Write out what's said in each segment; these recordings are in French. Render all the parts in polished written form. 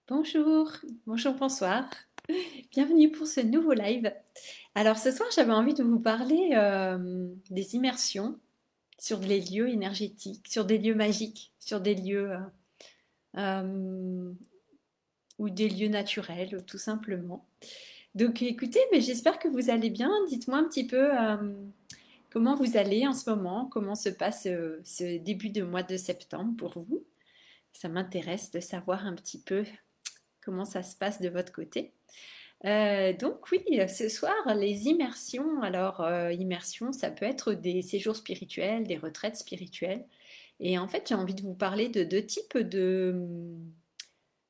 Bonjour, bonjour, bonsoir. Bienvenue pour ce nouveau live. Alors ce soir, j'avais envie de vous parler des immersions sur des lieux énergétiques, sur des lieux magiques, sur des lieux euh, ou des lieux naturels, tout simplement. Donc écoutez, mais j'espère que vous allez bien. Dites-moi un petit peu comment vous allez en ce moment, comment se passe ce début de mois de septembre pour vous. Ça m'intéresse de savoir un petit peu comment ça se passe de votre côté. Donc oui, ce soir, les immersions. Alors, immersion, ça peut être des séjours spirituels, des retraites spirituelles. Et en fait, j'ai envie de vous parler de deux types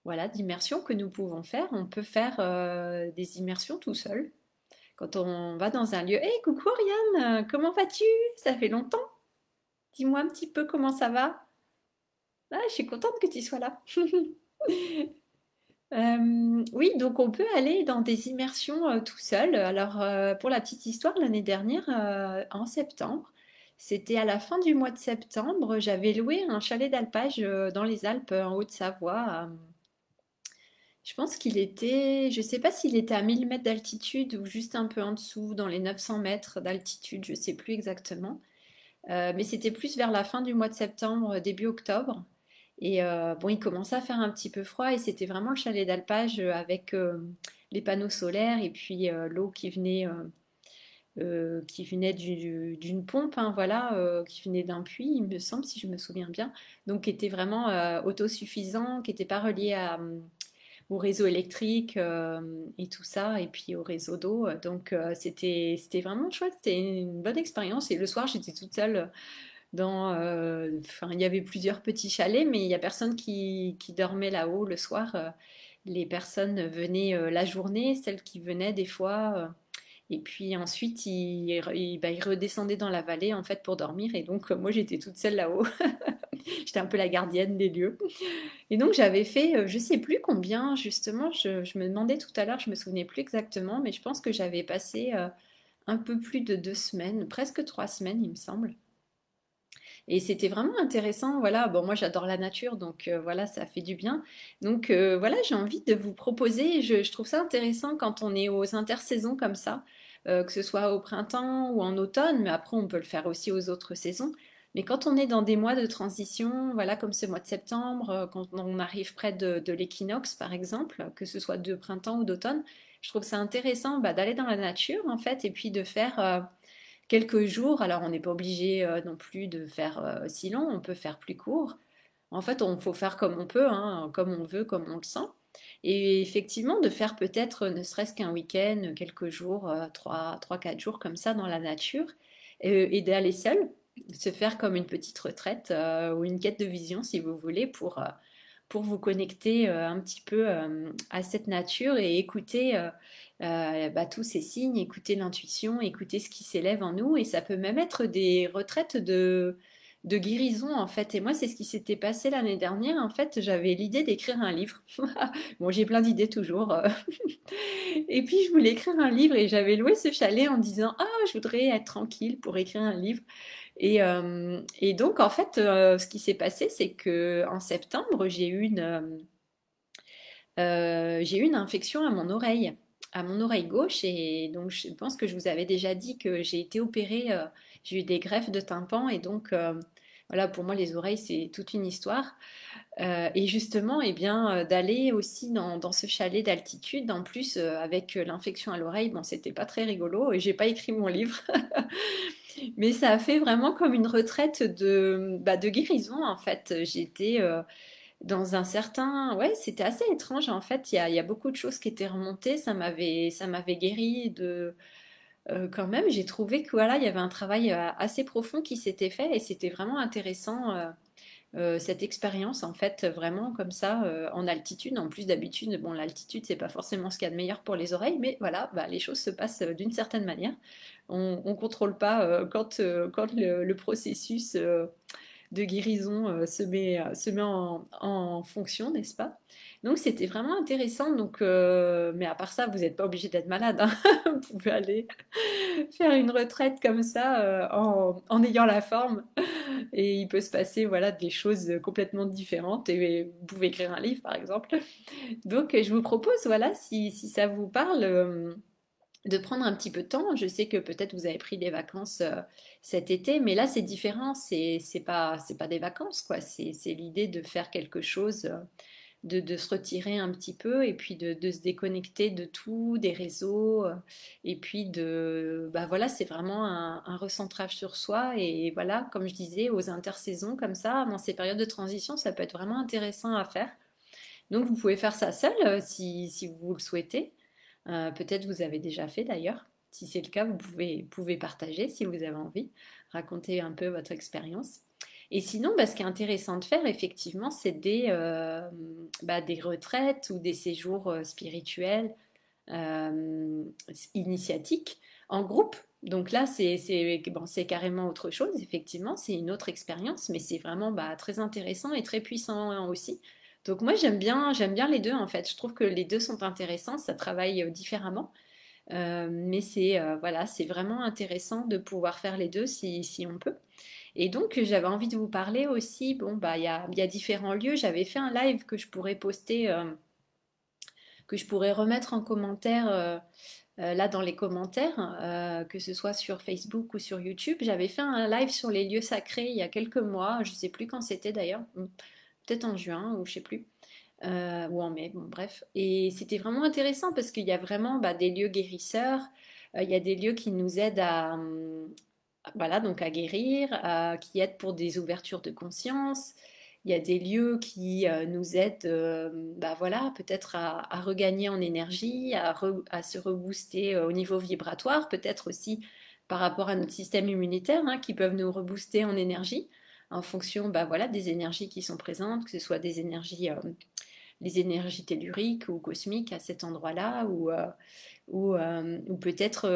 voilà, d'immersions que nous pouvons faire. On peut faire des immersions tout seul. Quand on va dans un lieu, hey, coucou Oriane, comment vas-tu? Ça fait longtemps. Dis-moi un petit peu comment ça va. Ah, je suis contente que tu sois là. Oui, donc on peut aller dans des immersions tout seul. Alors, pour la petite histoire, l'année dernière, en septembre, c'était à la fin du mois de septembre, j'avais loué un chalet d'alpage dans les Alpes, en Haute-Savoie. Je pense qu'il était, je ne sais pas s'il était à 1000 mètres d'altitude ou juste un peu en dessous, dans les 900 mètres d'altitude, je ne sais plus exactement. Mais c'était plus vers la fin du mois de septembre, début octobre. Et bon, il commençait à faire un petit peu froid et c'était vraiment le chalet d'alpage avec les panneaux solaires et puis l'eau qui venait d'une pompe, hein, voilà, qui venait d'un puits, il me semble, si je me souviens bien. Donc, qui était vraiment autosuffisant, qui n'était pas relié au réseau électrique et tout ça, et puis au réseau d'eau. Donc, c'était vraiment chouette, c'était une bonne expérience. Et le soir, j'étais toute seule enfin, il y avait plusieurs petits chalets, mais il n'y a personne qui dormait là-haut le soir. Les personnes venaient la journée, celles qui venaient des fois, et puis ensuite ils redescendaient dans la vallée en fait pour dormir. Et donc moi j'étais toute seule là-haut. J'étais un peu la gardienne des lieux. Et donc j'avais fait, je sais plus combien justement. Je me demandais tout à l'heure, je me souvenais plus exactement, mais je pense que j'avais passé un peu plus de 2 semaines, presque 3 semaines, il me semble. Et c'était vraiment intéressant. Voilà, bon, moi j'adore la nature, donc voilà, ça fait du bien. Donc voilà, j'ai envie de vous proposer, je trouve ça intéressant quand on est aux intersaisons comme ça, que ce soit au printemps ou en automne, mais après on peut le faire aussi aux autres saisons. Mais quand on est dans des mois de transition, voilà, comme ce mois de septembre, quand on arrive près de l'équinoxe par exemple, que ce soit de printemps ou d'automne, je trouve ça intéressant d'aller dans la nature en fait et puis de faire quelques jours. Alors, on n'est pas obligé non plus de faire si long, on peut faire plus court. En fait, on faut faire comme on peut, hein, comme on veut, comme on le sent. Et effectivement, de faire peut-être ne serait-ce qu'un week-end, quelques jours, 4 jours comme ça dans la nature, et d'aller seul, se faire comme une petite retraite ou une quête de vision, si vous voulez, pour vous connecter un petit peu à cette nature et écouter tous ces signes, écouter l'intuition, écouter ce qui s'élève en nous. Et ça peut même être des retraites de guérison, en fait. Et moi, c'est ce qui s'était passé l'année dernière. En fait, j'avais l'idée d'écrire un livre. Bon, j'ai plein d'idées toujours. Et puis, je voulais écrire un livre et j'avais loué ce chalet en disant, ah, je voudrais être tranquille pour écrire un livre. Et donc, en fait, ce qui s'est passé, c'est que en septembre, j'ai eu une infection à mon oreille gauche. Et donc, je pense que je vous avais déjà dit que j'ai été opérée, j'ai eu des greffes de tympan. Et donc, voilà, pour moi, les oreilles, c'est toute une histoire. Et justement, eh bien, d'aller aussi dans ce chalet d'altitude, en plus, avec l'infection à l'oreille, bon, c'était pas très rigolo et j'ai pas écrit mon livre. Mais ça a fait vraiment comme une retraite de guérison, en fait. J'étais dans un certain... Ouais, c'était assez étrange, en fait. Il y a beaucoup de choses qui étaient remontées. Ça m'avait guéri quand même. J'ai trouvé que voilà, il y avait un travail assez profond qui s'était fait et c'était vraiment intéressant. Cette expérience en fait vraiment comme ça en altitude. En plus d'habitude, bon l'altitude c'est pas forcément ce qu'il y a de meilleur pour les oreilles, mais voilà, les choses se passent d'une certaine manière. On contrôle pas quand le processus de guérison se met en fonction, n'est-ce pas? Donc c'était vraiment intéressant. Donc, mais à part ça, vous n'êtes pas obligé d'être malade, hein. Vous pouvez aller faire une retraite comme ça en ayant la forme. Et il peut se passer voilà, des choses complètement différentes et vous pouvez écrire un livre par exemple. Donc je vous propose, voilà, si ça vous parle, de prendre un petit peu de temps. Je sais que peut-être vous avez pris des vacances cet été, mais là c'est différent, c'est pas des vacances quoi, c'est l'idée de faire quelque chose. De se retirer un petit peu et puis de se déconnecter de tout, des réseaux. Et puis bah voilà, c'est vraiment un recentrage sur soi. Et voilà, comme je disais, aux intersaisons comme ça, dans ces périodes de transition, ça peut être vraiment intéressant à faire. Donc vous pouvez faire ça seul si vous le souhaitez. Peut-être vous avez déjà fait d'ailleurs. Si c'est le cas, vous pouvez partager si vous avez envie, raconter un peu votre expérience. Et sinon, bah, ce qui est intéressant de faire, effectivement, c'est des retraites ou des séjours spirituels, euh, initiatiques, en groupe. Donc là, bon, c'est carrément autre chose, effectivement, c'est une autre expérience, mais c'est vraiment bah, très intéressant et très puissant aussi. Donc moi, j'aime bien les deux, en fait. Je trouve que les deux sont intéressants, ça travaille différemment. Mais voilà, c'est vraiment intéressant de pouvoir faire les deux si on peut. Et donc, j'avais envie de vous parler aussi. Bon, bah, il y a différents lieux. J'avais fait un live que je pourrais poster, que je pourrais remettre en commentaire, là dans les commentaires, que ce soit sur Facebook ou sur YouTube. J'avais fait un live sur les lieux sacrés il y a quelques mois. Je ne sais plus quand c'était d'ailleurs. Peut-être en juin ou je sais plus. Ou en mai, bon, bref. Et c'était vraiment intéressant parce qu'il y a vraiment bah, des lieux guérisseurs. Il y a des lieux qui nous aident voilà, donc à guérir, qui aident pour des ouvertures de conscience. Il y a des lieux qui nous aident, bah voilà, peut-être à regagner en énergie, à se rebooster au niveau vibratoire, peut-être aussi par rapport à notre système immunitaire, hein, qui peuvent nous rebooster en énergie en fonction, bah voilà, des énergies qui sont présentes, que ce soit des énergies, les énergies telluriques ou cosmiques à cet endroit-là, ou peut-être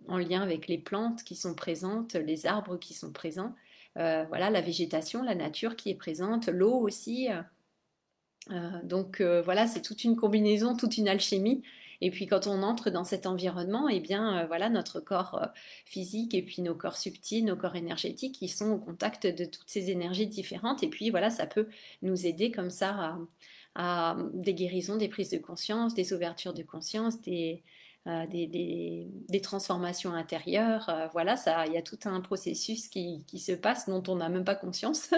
en lien avec les plantes qui sont présentes, les arbres qui sont présents. Voilà, la végétation, la nature qui est présente, l'eau aussi. Donc voilà, c'est toute une combinaison, toute une alchimie. Et puis quand on entre dans cet environnement, eh bien voilà, notre corps physique et puis nos corps subtils, nos corps énergétiques, ils sont au contact de toutes ces énergies différentes. Et puis voilà, ça peut nous aider comme ça à des guérisons, des prises de conscience, des ouvertures de conscience, des transformations intérieures. Voilà, ça, il y a tout un processus qui se passe dont on n'a même pas conscience.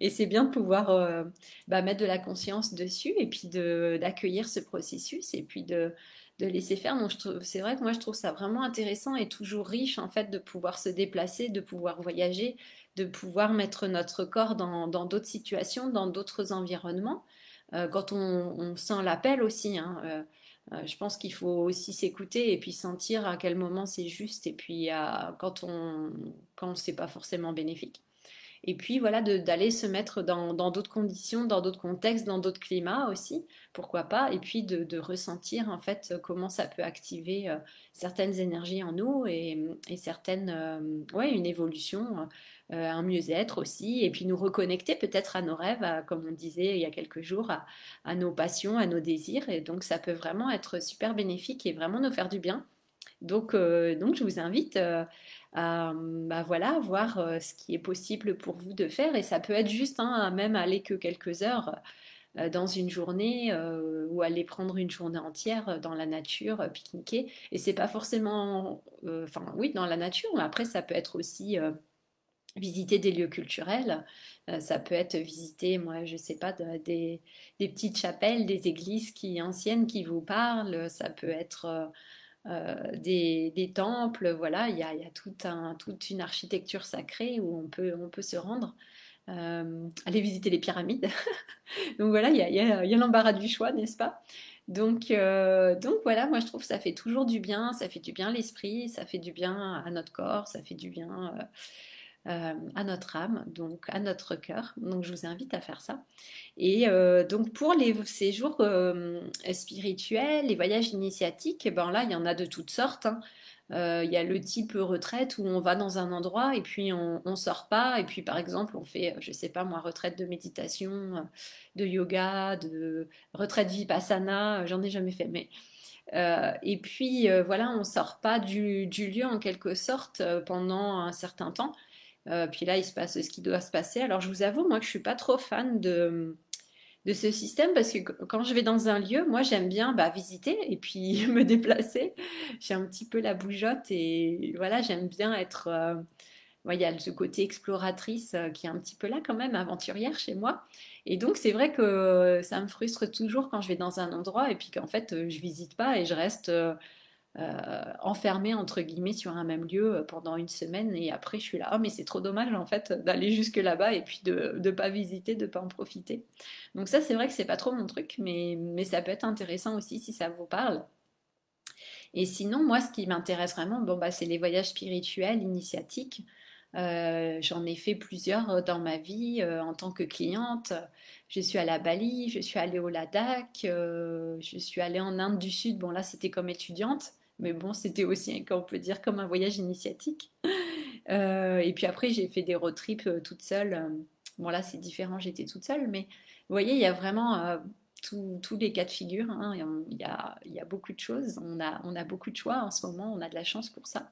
Et c'est bien de pouvoir bah, mettre de la conscience dessus et puis d'accueillir ce processus et puis de laisser faire. Donc c'est vrai que moi je trouve ça vraiment intéressant et toujours riche en fait de pouvoir se déplacer, de pouvoir voyager, de pouvoir mettre notre corps dans d'autres situations, dans d'autres environnements. Quand on sent l'appel aussi, hein, je pense qu'il faut aussi s'écouter et puis sentir à quel moment c'est juste et puis quand c'est pas forcément bénéfique. Et puis voilà, d'aller se mettre dans d'autres conditions, dans d'autres contextes, dans d'autres climats aussi, pourquoi pas, et puis de ressentir en fait comment ça peut activer certaines énergies en nous et certaines, ouais, une évolution, un mieux-être aussi, et puis nous reconnecter peut-être à nos rêves, comme on disait il y a quelques jours, à nos passions, à nos désirs, et donc ça peut vraiment être super bénéfique et vraiment nous faire du bien. Donc je vous invite à bah voilà, voir ce qui est possible pour vous de faire. Et ça peut être juste, hein, même aller que quelques heures dans une journée ou aller prendre une journée entière dans la nature, pique-niquer. Et c'est pas forcément, enfin oui, dans la nature, mais après ça peut être aussi visiter des lieux culturels. Ça peut être visiter, moi, je sais pas, des petites chapelles, des églises anciennes qui vous parlent. Ça peut être des temples, voilà, il y a toute une architecture sacrée où on peut se rendre, aller visiter les pyramides. Donc voilà, il y a l'embarras du choix, n'est-ce pas? Donc voilà, moi je trouve que ça fait toujours du bien, ça fait du bien à l'esprit, ça fait du bien à notre corps, ça fait du bien à notre âme, donc à notre cœur. Donc je vous invite à faire ça. Et donc pour les séjours spirituels, les voyages initiatiques, eh ben là il y en a de toutes sortes, hein. Il y a le type retraite où on va dans un endroit et puis on sort pas. Et puis par exemple on fait, je sais pas moi, retraite de méditation, de yoga, de retraite vipassana. J'en ai jamais fait, mais et puis voilà, on sort pas du lieu en quelque sorte pendant un certain temps. Puis là, il se passe ce qui doit se passer. Alors, je vous avoue, moi, que je suis pas trop fan de ce système parce que quand je vais dans un lieu, moi, j'aime bien bah, visiter et puis me déplacer. J'ai un petit peu la bougeotte et voilà, j'aime bien être. Ouais, il y a ce côté exploratrice qui est un petit peu là quand même, aventurière chez moi. Et donc, c'est vrai que ça me frustre toujours quand je vais dans un endroit et puis qu'en fait, je visite pas et je reste enfermée entre guillemets sur un même lieu pendant une semaine et après je suis là, oh mais c'est trop dommage en fait d'aller jusque là-bas et puis de pas visiter, de pas en profiter. Donc ça c'est vrai que c'est pas trop mon truc, mais ça peut être intéressant aussi si ça vous parle. Et sinon moi ce qui m'intéresse vraiment, bon bah c'est les voyages spirituels, initiatiques. J'en ai fait plusieurs dans ma vie en tant que cliente. Je suis allée à Bali, je suis allée au Ladakh, je suis allée en Inde du Sud. Bon, là, c'était comme étudiante, mais bon, c'était aussi, on peut dire, comme un voyage initiatique. Et puis après, j'ai fait des road trips toute seule. Bon, là, c'est différent, j'étais toute seule, mais vous voyez, il y a vraiment tous les cas de figure, hein. Il y a beaucoup de choses. On a beaucoup de choix en ce moment, on a de la chance pour ça.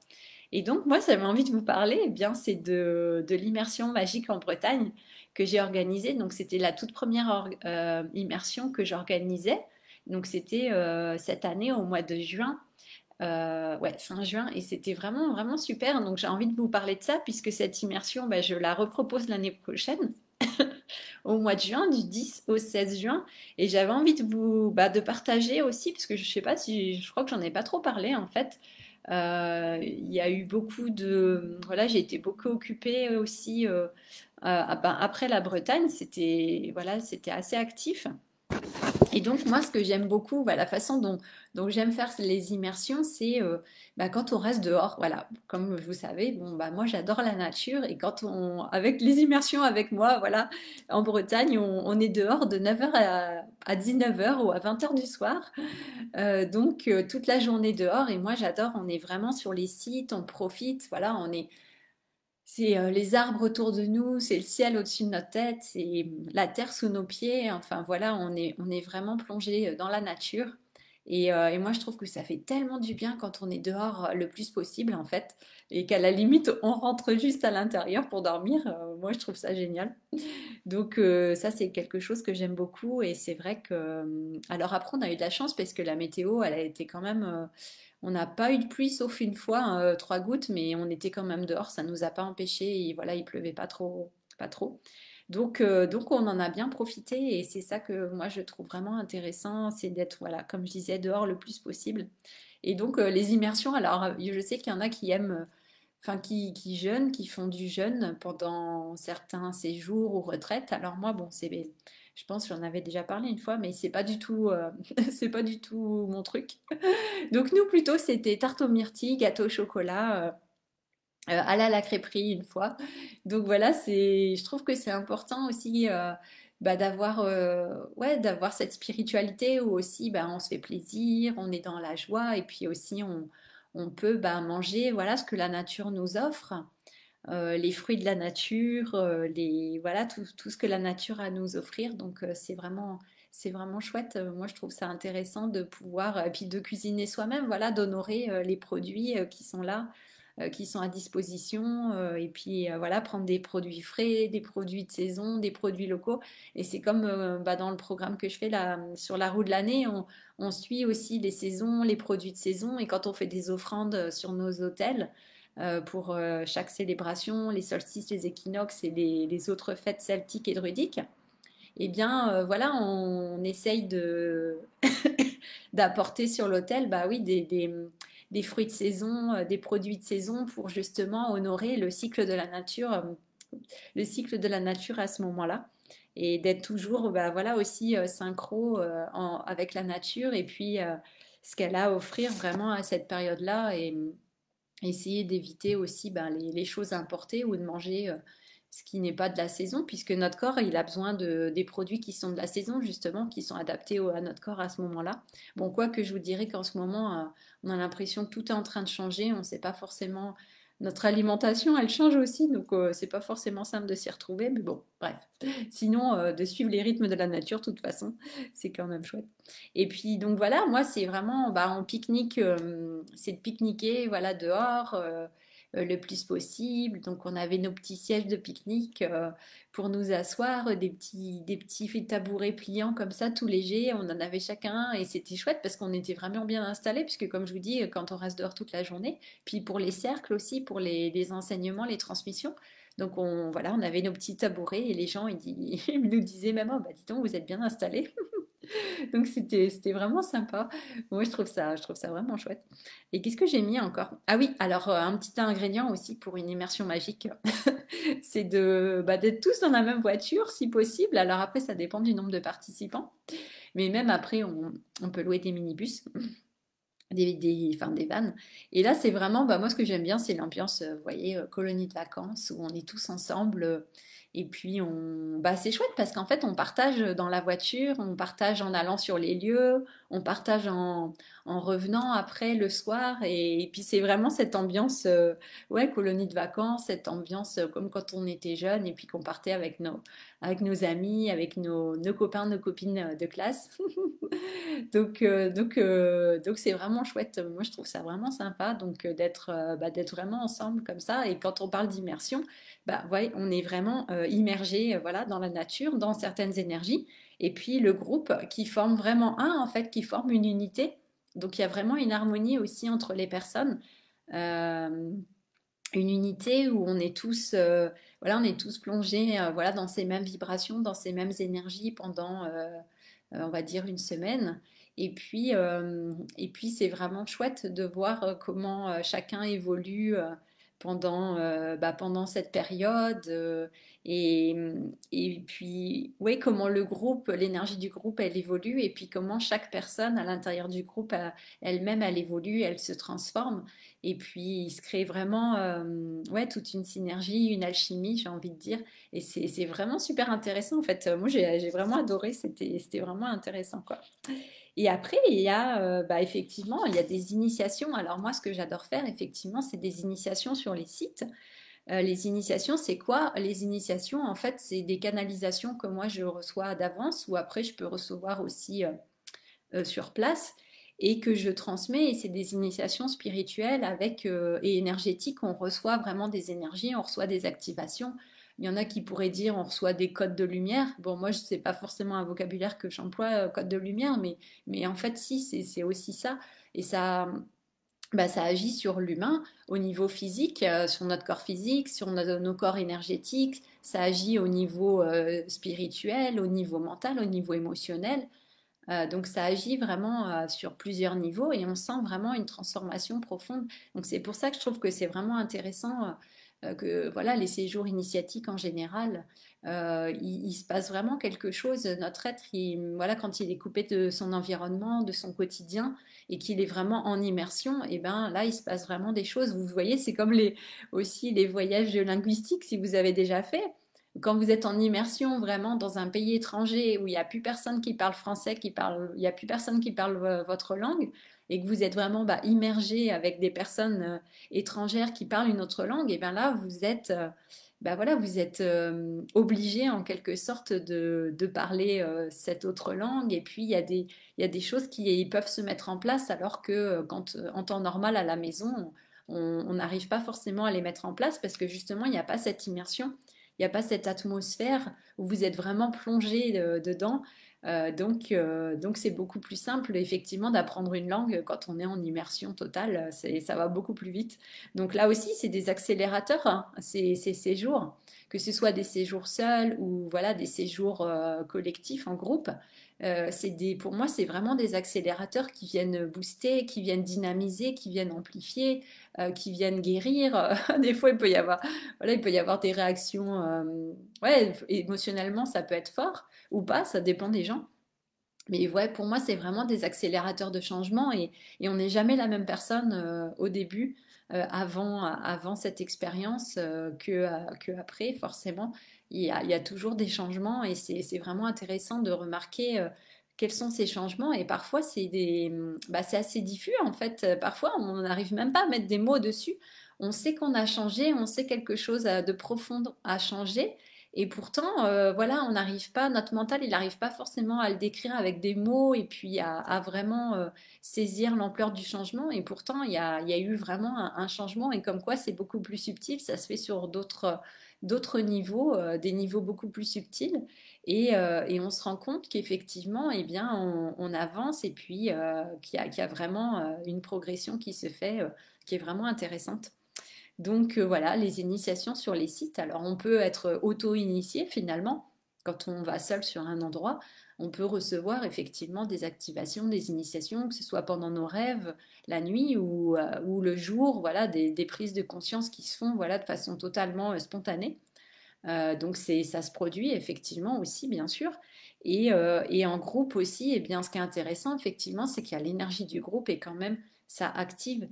Et donc, moi, j'avais envie de vous parler, eh bien, c'est de l'immersion magique en Bretagne que j'ai organisée. Donc, c'était la toute première immersion que j'organisais. Donc, c'était cette année au mois de juin, ouais, fin juin, et c'était vraiment, vraiment super. Donc, j'ai envie de vous parler de ça, puisque cette immersion, bah, je la repropose l'année prochaine, au mois de juin, du 10 au 16 juin. Et j'avais envie de vous bah, de partager aussi, parce que je sais pas si, je crois que j'en ai pas trop parlé en fait. Il y a eu beaucoup de, voilà, j'ai été beaucoup occupée aussi. Ben, après la Bretagne, c'était voilà, c'était assez actif. Et donc, moi, ce que j'aime beaucoup, bah, la façon dont j'aime faire les immersions, c'est bah, quand on reste dehors. Voilà, comme vous savez, bon, bah, moi, j'adore la nature. Et avec les immersions avec moi, voilà, en Bretagne, on est dehors de 9 heures à 19 heures ou à 20 heures du soir. Donc, toute la journée dehors. Et moi, j'adore, on est vraiment sur les sites, on profite. Voilà, c'est les arbres autour de nous, c'est le ciel au-dessus de notre tête, c'est la terre sous nos pieds. Enfin voilà, on est vraiment plongé dans la nature. Et moi, je trouve que ça fait tellement du bien quand on est dehors le plus possible, en fait. Et qu'à la limite, on rentre juste à l'intérieur pour dormir. Moi, je trouve ça génial. Donc, ça, c'est quelque chose que j'aime beaucoup. Et c'est vrai que... alors après, on a eu de la chance parce que la météo, elle a été quand même... on n'a pas eu de pluie sauf une fois, hein, 3 gouttes, mais on était quand même dehors, ça nous a pas empêché et voilà, il pleuvait pas trop, pas trop. Donc on en a bien profité et c'est ça que moi je trouve vraiment intéressant, c'est d'être voilà, comme je disais, dehors le plus possible. Et donc les immersions, alors je sais qu'il y en a qui aiment, enfin qui jeûnent, qui font du jeûne pendant certains séjours ou retraites. Alors moi bon je pense que j'en avais déjà parlé une fois, mais c'est pas du tout, c'est pas du tout mon truc. Donc nous plutôt c'était tarte aux myrtilles, gâteau au chocolat, à la crêperie une fois. Donc voilà, je trouve que c'est important aussi bah, d'avoir cette spiritualité où aussi bah, on se fait plaisir, on est dans la joie et puis aussi on peut bah, manger voilà ce que la nature nous offre. Les fruits de la nature, voilà, tout ce que la nature a à nous offrir. Donc c'est vraiment chouette. Moi, je trouve ça intéressant de pouvoir, et puis de cuisiner soi-même, voilà, d'honorer les produits qui sont là, qui sont à disposition. Et puis voilà, prendre des produits frais, des produits de saison, des produits locaux. Et c'est comme bah, dans le programme que je fais là, sur la roue de l'année, on suit aussi les saisons, les produits de saison. Et quand on fait des offrandes sur nos hôtels, pour chaque célébration, les solstices, les équinoxes et les autres fêtes celtiques et druidiques, eh bien voilà, on essaye d'apporter sur l'autel bah oui, des fruits de saison, des produits de saison pour justement honorer le cycle de la nature à ce moment-là. Et d'être toujours bah, voilà, aussi synchro avec la nature et puis ce qu'elle a à offrir vraiment à cette période-là. Et essayer d'éviter aussi ben, les choses importées ou de manger ce qui n'est pas de la saison, puisque notre corps, il a besoin des produits qui sont de la saison, justement, qui sont adaptés à notre corps à ce moment-là. Bon, quoi que je vous dirais qu'en ce moment, on a l'impression que tout est en train de changer, on ne sait pas forcément... Notre alimentation, elle change aussi, donc c'est pas forcément simple de s'y retrouver, mais bon, bref. Sinon, de suivre les rythmes de la nature, de toute façon, c'est quand même chouette. Et puis donc voilà, moi c'est vraiment, bah, on pique-nique, c'est de pique-niquer, voilà, dehors. le plus possible. Donc on avait nos petits sièges de pique-nique pour nous asseoir, des petits tabourets pliants comme ça, tout légers. On en avait chacun et c'était chouette parce qu'on était vraiment bien installés, puisque comme je vous dis, quand on reste dehors toute la journée, puis pour les cercles aussi, pour les enseignements, les transmissions. Donc voilà, on avait nos petits tabourets et les gens ils nous disaient même, oh, bah, dis donc, vous êtes bien installés. Donc c'était vraiment sympa. Moi je trouve ça vraiment chouette. Et qu'est-ce que j'ai mis encore? Ah oui, alors un petit ingrédient aussi pour une immersion magique, c'est d'être tous dans la même voiture si possible. Alors après ça dépend du nombre de participants, mais même après on peut louer des minibus, enfin, des vannes. Et là c'est vraiment, moi ce que j'aime bien c'est l'ambiance, vous voyez, colonie de vacances où on est tous ensemble. Et puis c'est chouette parce qu'en fait on partage dans la voiture, on partage en allant sur les lieux, on partage en revenant après le soir. Et puis c'est vraiment cette ambiance, ouais, colonie de vacances, cette ambiance comme quand on était jeune et puis qu'on partait avec nos amis, avec nos copains, nos copines de classe. Donc c'est vraiment chouette. Moi je trouve ça vraiment sympa donc d'être vraiment ensemble comme ça. Et quand on parle d'immersion, ouais, on est vraiment immergé, voilà, dans la nature, dans certaines énergies. Et puis le groupe qui forme vraiment en fait, qui forme une unité. Donc il y a vraiment une harmonie aussi entre les personnes. Euh, une unité où voilà, on est tous plongés, voilà, dans ces mêmes vibrations, dans ces mêmes énergies pendant, on va dire, une semaine. Et puis c'est vraiment chouette de voir comment chacun évolue pendant cette période. Et, et puis, oui, comment l'énergie du groupe, elle évolue. Et puis comment chaque personne à l'intérieur du groupe, elle-même, elle évolue, elle se transforme. Et puis, il se crée vraiment, ouais, toute une synergie, une alchimie, j'ai envie de dire. Et c'est vraiment super intéressant, en fait. Moi, j'ai vraiment adoré. C'était vraiment intéressant, quoi. Et après, il y a, effectivement, il y a des initiations. Alors moi, ce que j'adore faire, effectivement, c'est des initiations sur les sites. Les initiations, c'est quoi? Les initiations, en fait, c'est des canalisations que moi, je reçois d'avance ou après, je peux recevoir aussi sur place et que je transmets. Et c'est des initiations spirituelles et énergétiques. On reçoit vraiment des énergies, on reçoit des activations. Il y en a qui pourraient dire on reçoit des codes de lumière. Bon, moi, je sais pas forcément un vocabulaire que j'emploie, code de lumière, mais en fait, si, c'est aussi ça. Et ça agit sur l'humain au niveau physique, sur notre corps physique, sur nos corps énergétiques. Ça agit au niveau spirituel, au niveau mental, au niveau émotionnel. Donc ça agit vraiment sur plusieurs niveaux et on sent vraiment une transformation profonde. Donc c'est pour ça que je trouve que c'est vraiment intéressant que voilà, les séjours initiatiques en général, il se passe vraiment quelque chose. Notre être, voilà, quand il est coupé de son environnement, de son quotidien et qu'il est vraiment en immersion, et ben là il se passe vraiment des choses. Vous voyez, c'est comme aussi les voyages linguistiques si vous avez déjà fait. Quand vous êtes en immersion vraiment dans un pays étranger où il n'y a plus personne qui parle français, il n'y a plus personne qui parle votre langue, et que vous êtes vraiment immergé avec des personnes étrangères qui parlent une autre langue, et bien là voilà, vous êtes obligé en quelque sorte de parler cette autre langue. Et puis il y a des choses qui peuvent se mettre en place alors que en temps normal à la maison, on n'arrive pas forcément à les mettre en place parce que justement il n'y a pas cette immersion. Il n'y a pas cette atmosphère où vous êtes vraiment plongé dedans. Donc c'est beaucoup plus simple effectivement d'apprendre une langue quand on est en immersion totale. Ça va beaucoup plus vite. Donc là aussi, c'est des accélérateurs, hein, ces séjours, que ce soit des séjours seuls ou voilà des séjours collectifs en groupe. Pour moi, c'est vraiment des accélérateurs qui viennent booster, qui viennent dynamiser, qui viennent amplifier, qui viennent guérir. Des fois, voilà, il peut y avoir des réactions. Ouais, émotionnellement, ça peut être fort ou pas, ça dépend des gens. Mais ouais, pour moi, c'est vraiment des accélérateurs de changement et on n'est jamais la même personne au début, avant cette expérience que après, forcément. Il y a toujours des changements et c'est vraiment intéressant de remarquer quels sont ces changements. Et parfois, c'est assez diffus en fait. Parfois, on n'arrive même pas à mettre des mots dessus. On sait qu'on a changé, on sait quelque chose de profond a changé. Et pourtant, voilà, on n'arrive pas, notre mental, il n'arrive pas forcément à le décrire avec des mots et puis à vraiment saisir l'ampleur du changement. Et pourtant, il y a eu vraiment un changement et comme quoi c'est beaucoup plus subtil, ça se fait sur d'autres niveaux, des niveaux beaucoup plus subtils. Et on se rend compte qu'effectivement, eh bien, on avance et puis qu'il y a vraiment une progression qui se fait, qui est vraiment intéressante. Donc voilà, les initiations sur les sites. Alors on peut être auto-initié finalement quand on va seul sur un endroit. On peut recevoir effectivement des activations, des initiations, que ce soit pendant nos rêves, la nuit ou le jour, voilà, des prises de conscience qui se font voilà, de façon totalement spontanée. Donc ça se produit effectivement aussi, bien sûr. Et en groupe aussi, eh bien, ce qui est intéressant, effectivement, c'est qu'il y a l'énergie du groupe et quand même, ça active,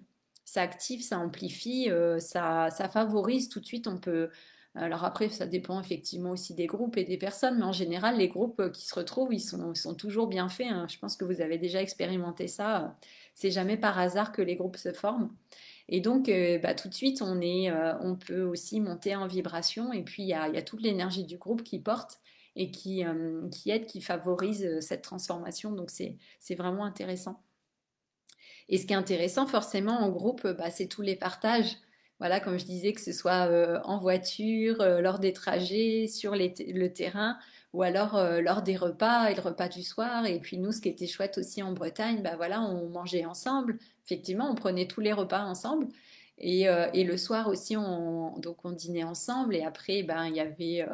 ça active, ça amplifie, ça favorise tout de suite. On peut. Alors après, ça dépend effectivement aussi des groupes et des personnes, mais en général, les groupes qui se retrouvent, sont toujours bien faits, hein. Je pense que vous avez déjà expérimenté ça. C'est jamais par hasard que les groupes se forment. Et donc, bah, tout de suite, on peut aussi monter en vibration. Et puis, il y a toute l'énergie du groupe qui porte et qui aide, qui favorise cette transformation. Donc, c'est vraiment intéressant. Et ce qui est intéressant, forcément, en groupe, bah, c'est tous les partages. Voilà, comme je disais, que ce soit en voiture, lors des trajets, sur le terrain, ou alors lors des repas et le repas du soir. Et puis nous, ce qui était chouette aussi en Bretagne, bah voilà, on mangeait ensemble. Effectivement, on prenait tous les repas ensemble. Et le soir aussi, donc on dînait ensemble. Et après, ben, il y avait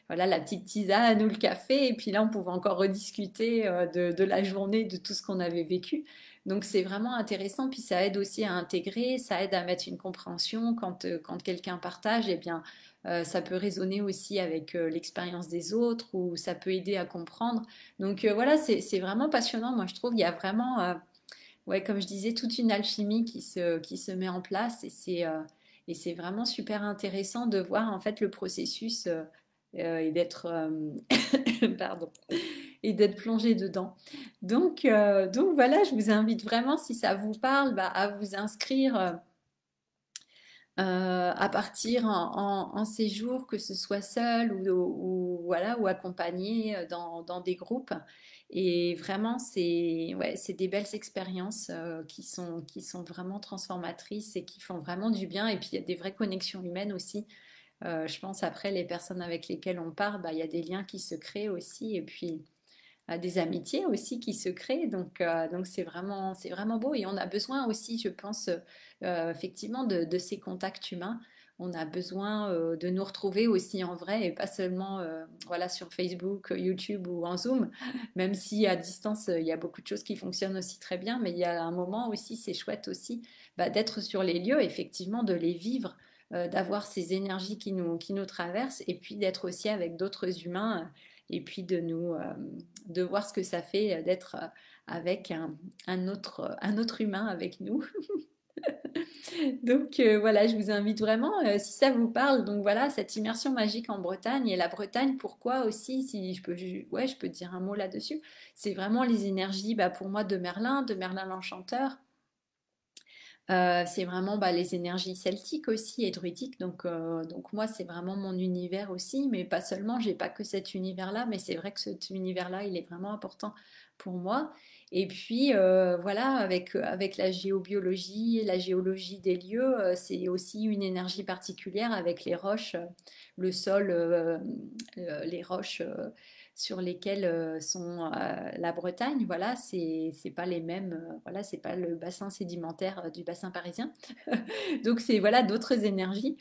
voilà, la petite tisane ou le café. Et puis là, on pouvait encore rediscuter de la journée, de tout ce qu'on avait vécu. Donc c'est vraiment intéressant, puis ça aide aussi à intégrer, ça aide à mettre une compréhension quand quelqu'un partage, eh bien ça peut résonner aussi avec l'expérience des autres ou ça peut aider à comprendre. Donc voilà, c'est vraiment passionnant, moi je trouve, il y a vraiment, ouais, comme je disais, toute une alchimie qui se met en place et c'est vraiment super intéressant de voir en fait le processus et d'être pardon, et d'être plongé dedans. Donc voilà, je vous invite vraiment, si ça vous parle, bah, à vous inscrire à partir en séjour, que ce soit seul voilà, ou accompagné dans des groupes. Et vraiment, c'est ouais, c'est des belles expériences qui sont vraiment transformatrices et qui font vraiment du bien. Et puis, il y a des vraies connexions humaines aussi. Je pense après, les personnes avec lesquelles on part, bah, il y a des liens qui se créent aussi. Et puis, des amitiés aussi qui se créent. Donc c'est vraiment beau. Et on a besoin aussi, je pense, effectivement, de ces contacts humains. On a besoin de nous retrouver aussi en vrai et pas seulement voilà, sur Facebook, YouTube ou en Zoom, même si à distance, il y a beaucoup de choses qui fonctionnent aussi très bien, mais il y a un moment aussi, c'est chouette aussi bah, d'être sur les lieux, effectivement, de les vivre, d'avoir ces énergies qui nous traversent et puis d'être aussi avec d'autres humains et puis de voir ce que ça fait d'être avec un autre humain avec nous. Donc voilà, je vous invite vraiment, si ça vous parle, donc voilà, cette immersion magique en Bretagne. Et la Bretagne, pourquoi aussi, si je peux, ouais, je peux dire un mot là-dessus, c'est vraiment les énergies bah, pour moi de Merlin l'Enchanteur. C'est vraiment bah, les énergies celtiques aussi et druidiques. Donc moi, c'est vraiment mon univers aussi, mais pas seulement, j'ai pas que cet univers-là, mais c'est vrai que cet univers-là, il est vraiment important pour moi. Et puis voilà, avec la géologie des lieux, c'est aussi une énergie particulière avec les roches, le sol, les roches sur lesquelles sont la Bretagne. Voilà, c'est pas les mêmes. Voilà, c'est pas le bassin sédimentaire du bassin parisien. Donc c'est voilà d'autres énergies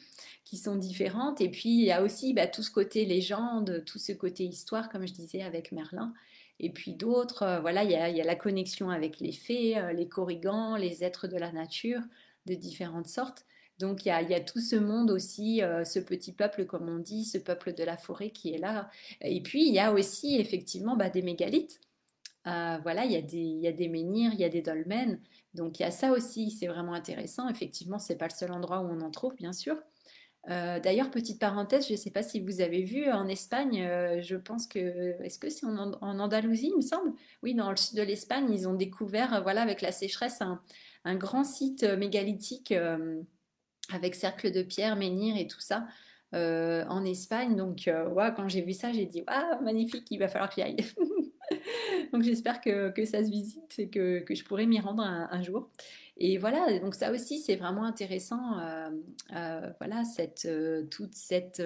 qui sont différentes. Et puis il y a aussi bah, tout ce côté légende, tout ce côté histoire, comme je disais avec Merlin. Et puis d'autres, voilà, il y a la connexion avec les fées, les corrigans, les êtres de la nature de différentes sortes. Donc il y a tout ce monde aussi, ce petit peuple, comme on dit, ce peuple de la forêt qui est là. Et puis il y a aussi effectivement bah, des mégalithes. Voilà, il y a des menhirs, il y a des dolmens. Donc il y a ça aussi, c'est vraiment intéressant. Effectivement, c'est pas le seul endroit où on en trouve, bien sûr. D'ailleurs, petite parenthèse, je ne sais pas si vous avez vu en Espagne, je pense que, est-ce que c'est en Andalousie, il me semble? Oui, dans le sud de l'Espagne, ils ont découvert, voilà, avec la sécheresse, grand site mégalithique avec cercle de pierre, menhir et tout ça. en Espagne. Donc, ouais, quand j'ai vu ça, j'ai dit, ah, magnifique, il va falloir que j'y aille. Donc, j'espère que ça se visite et que je pourrai m'y rendre un jour. Et voilà, donc ça aussi, c'est vraiment intéressant. Voilà, toute cette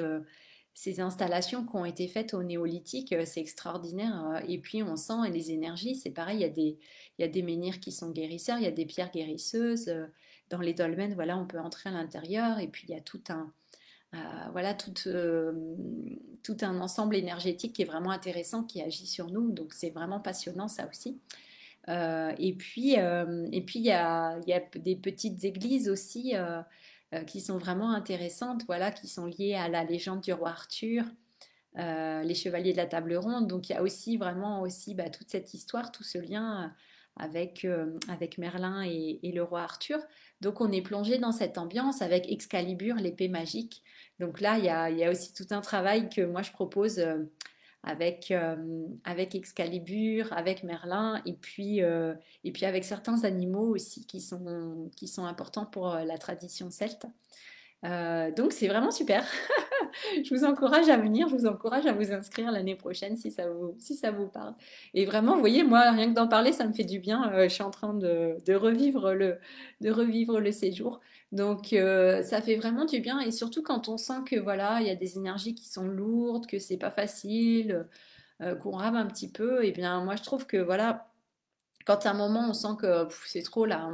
ces installations qui ont été faites au néolithique, c'est extraordinaire. Et puis on sent les énergies, c'est pareil, il y a des menhirs qui sont guérisseurs, il y a des pierres guérisseuses. Dans les dolmens, voilà, on peut entrer à l'intérieur et puis il y a voilà, tout un ensemble énergétique qui est vraiment intéressant, qui agit sur nous. Donc c'est vraiment passionnant ça aussi. Et puis il y a des petites églises aussi qui sont vraiment intéressantes, voilà, qui sont liées à la légende du roi Arthur, les chevaliers de la table ronde. Donc il y a aussi vraiment aussi bah, toute cette histoire, tout ce lien avec Merlin et le roi Arthur. Donc on est plongé dans cette ambiance avec Excalibur, l'épée magique. Donc là, il y a aussi tout un travail que moi je propose avec Excalibur, avec Merlin, et puis avec certains animaux aussi qui sont importants pour la tradition celte. Donc c'est vraiment super. Je vous encourage à venir, je vous encourage à vous inscrire l'année prochaine si ça vous parle. Et vraiment, vous voyez, moi, rien que d'en parler, ça me fait du bien. Je suis en train de revivre le séjour. Donc, ça fait vraiment du bien. Et surtout quand on sent que voilà, il y a des énergies qui sont lourdes, que c'est pas facile, qu'on rame un petit peu, et bien, moi, je trouve que voilà, quand à un moment on sent que c'est trop là,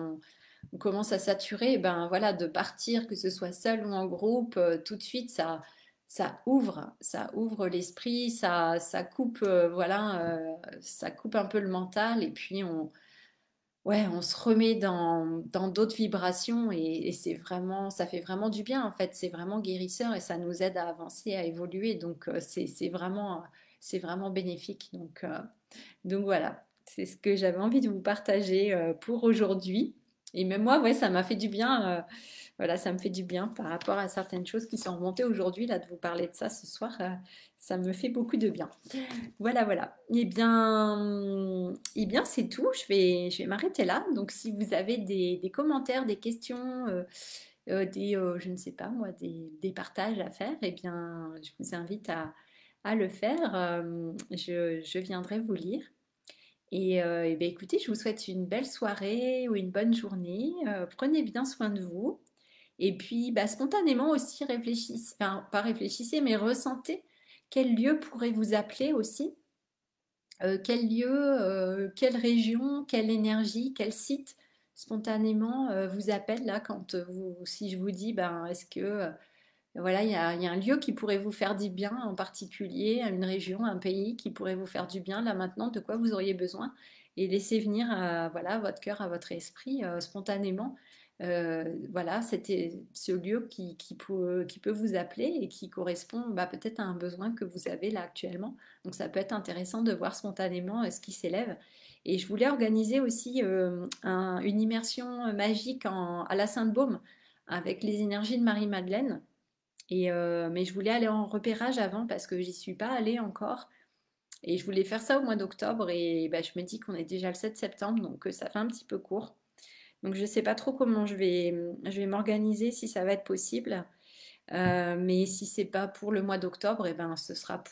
on commence à saturer, et ben voilà, de partir, que ce soit seul ou en groupe, tout de suite, ça ouvre l'esprit, ça coupe, voilà, ça coupe un peu le mental, et puis ouais, on se remet dans d'autres vibrations, et c'est vraiment, ça fait vraiment du bien en fait, c'est vraiment guérisseur, et ça nous aide à avancer, à évoluer, donc c'est vraiment bénéfique. Donc voilà, c'est ce que j'avais envie de vous partager pour aujourd'hui. Et même moi, ouais, ça m'a fait du bien. Voilà, ça me fait du bien par rapport à certaines choses qui sont remontées aujourd'hui, là, de vous parler de ça ce soir. Ça me fait beaucoup de bien. Voilà, voilà. Eh bien, c'est tout. Je vais m'arrêter là. Donc, si vous avez des commentaires, des questions, je ne sais pas moi, des partages à faire, eh bien, je vous invite à le faire. Je viendrai vous lire. Et ben, écoutez, je vous souhaite une belle soirée ou une bonne journée. Prenez bien soin de vous. Et puis, bah, spontanément aussi, réfléchissez, enfin, pas réfléchissez, mais ressentez quel lieu pourrait vous appeler aussi. Quel lieu, quelle région, quelle énergie, quel site spontanément vous appelle là quand si je vous dis, ben, est-ce que voilà, il y a un lieu qui pourrait vous faire du bien en particulier, une région, un pays qui pourrait vous faire du bien là maintenant, de quoi vous auriez besoin, et laissez venir voilà, à votre cœur, à votre esprit spontanément. Voilà, c'était ce lieu qui peut vous appeler et qui correspond bah, peut-être à un besoin que vous avez là actuellement. Donc ça peut être intéressant de voir spontanément ce qui s'élève. Et je voulais organiser aussi une immersion magique à la Sainte-Baume avec les énergies de Marie-Madeleine. Mais je voulais aller en repérage avant parce que j'y suis pas allée encore. Et je voulais faire ça au mois d'octobre. Et bah, je me dis qu'on est déjà le 7 septembre, donc ça fait un petit peu court. Donc je ne sais pas trop comment je vais m'organiser, si ça va être possible. Mais si c'est pas pour le mois d'octobre, et ben, ce sera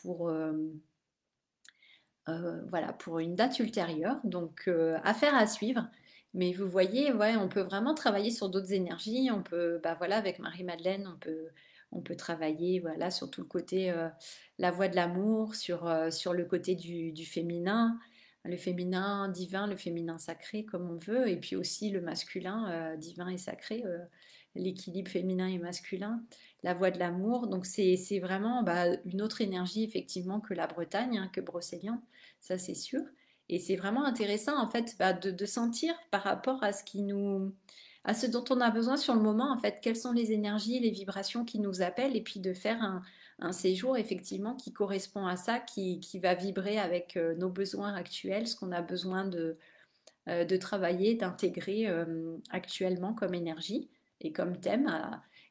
voilà, pour une date ultérieure. Donc affaire à suivre. Mais vous voyez, ouais, on peut vraiment travailler sur d'autres énergies. On peut, bah voilà, avec Marie-Madeleine, on peut travailler, voilà, sur tout le côté, la voie de l'amour, sur le côté du féminin, le féminin divin, le féminin sacré, comme on veut, et puis aussi le masculin divin et sacré, l'équilibre féminin et masculin, la voie de l'amour. Donc c'est vraiment bah, une autre énergie effectivement que la Bretagne, hein, que Brocéliande, ça c'est sûr. Et c'est vraiment intéressant en fait bah, de sentir par rapport à à ce dont on a besoin sur le moment, en fait, quelles sont les énergies, les vibrations qui nous appellent, et puis de faire un séjour effectivement qui correspond à ça, qui va vibrer avec nos besoins actuels, ce qu'on a besoin de travailler, d'intégrer actuellement comme énergie et comme thème.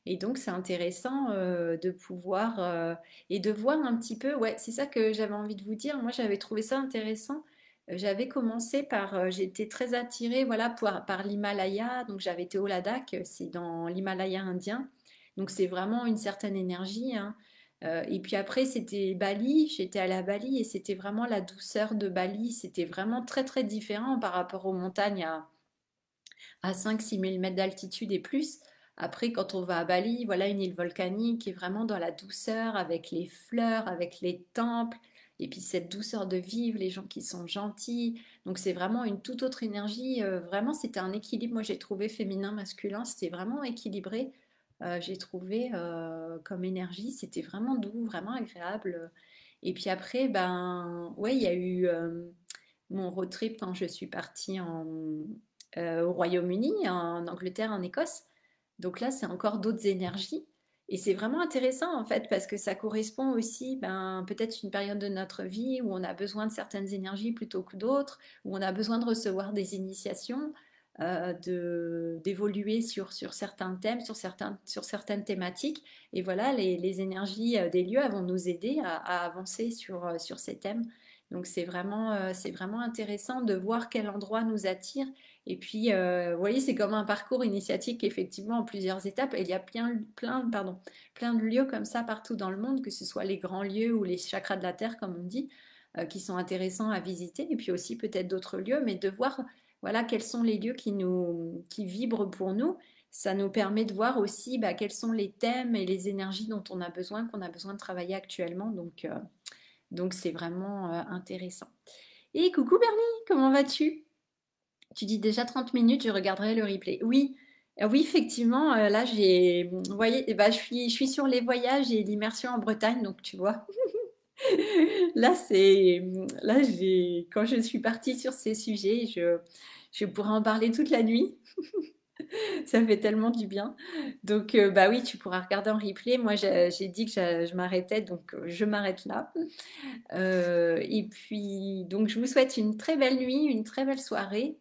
Et donc c'est intéressant de pouvoir et de voir un petit peu, ouais, c'est ça que j'avais envie de vous dire. Moi j'avais trouvé ça intéressant. J'avais commencé j'étais très attirée voilà, par l'Himalaya, donc j'avais été au Ladakh, c'est dans l'Himalaya indien. Donc c'est vraiment une certaine énergie, hein. Et puis après, c'était Bali, j'étais allée à Bali et c'était vraiment la douceur de Bali, c'était vraiment très très différent par rapport aux montagnes à 5-6 000 mètres d'altitude et plus. Après, quand on va à Bali, voilà une île volcanique qui est vraiment dans la douceur, avec les fleurs, avec les temples, et puis cette douceur de vivre, les gens qui sont gentils. Donc c'est vraiment une toute autre énergie. Vraiment, c'était un équilibre. Moi, j'ai trouvé féminin, masculin, c'était vraiment équilibré. J'ai trouvé comme énergie, c'était vraiment doux, vraiment agréable. Et puis après, ben, ouais, il y a eu mon road trip quand je suis partie au Royaume-Uni, en Angleterre, en Écosse. Donc là, c'est encore d'autres énergies. Et c'est vraiment intéressant en fait parce que ça correspond aussi ben, peut-être une période de notre vie où on a besoin de certaines énergies plutôt que d'autres, où on a besoin de recevoir des initiations, d'évoluer sur certains thèmes, sur certaines thématiques. Et voilà, les énergies des lieux elles vont nous aider à avancer sur ces thèmes. Donc c'est vraiment intéressant de voir quel endroit nous attire et puis, vous voyez, c'est comme un parcours initiatique, effectivement, en plusieurs étapes. Et il y a plein de lieux comme ça partout dans le monde, que ce soit les grands lieux ou les chakras de la Terre, comme on dit, qui sont intéressants à visiter. Et puis aussi peut-être d'autres lieux, mais de voir, voilà, quels sont les lieux qui vibrent pour nous. Ça nous permet de voir aussi bah, quels sont les thèmes et les énergies dont on a besoin, qu'on a besoin de travailler actuellement. Donc c'est vraiment intéressant. Et coucou Bernie, comment vas-tu? Tu dis déjà 30 minutes, je regarderai le replay. Oui, oui, effectivement, là, vous voyez, eh ben, je suis sur les voyages et l'immersion en Bretagne, donc tu vois. Quand je suis partie sur ces sujets, je pourrais en parler toute la nuit. Ça fait tellement du bien. Donc, bah oui, tu pourras regarder en replay. Moi, j'ai dit que je m'arrêtais, donc je m'arrête là. Et puis, donc, je vous souhaite une très belle nuit, une très belle soirée.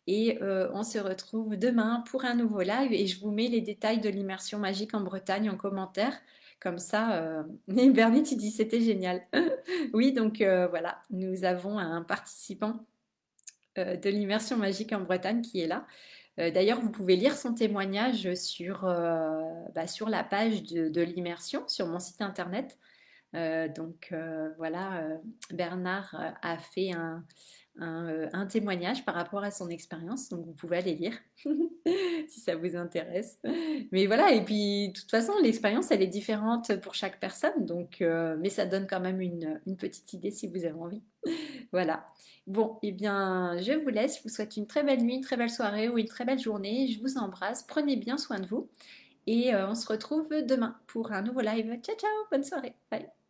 Et on se retrouve demain pour un nouveau live. Et je vous mets les détails de l'immersion magique en Bretagne en commentaire. Comme ça, et Bernie, tu dis c'était génial. Oui, donc voilà, nous avons un participant de l'immersion magique en Bretagne qui est là. D'ailleurs, vous pouvez lire son témoignage sur la page de l'immersion sur mon site internet. Voilà, Bernard a fait un témoignage par rapport à son expérience, donc vous pouvez aller lire si ça vous intéresse. Mais voilà, et puis de toute façon, l'expérience, elle est différente pour chaque personne, mais ça donne quand même une petite idée si vous avez envie. Voilà. Bon, eh bien, je vous laisse. Je vous souhaite une très belle nuit, une très belle soirée ou une très belle journée. Je vous embrasse. Prenez bien soin de vous. Et on se retrouve demain pour un nouveau live. Ciao, ciao, bonne soirée. Bye.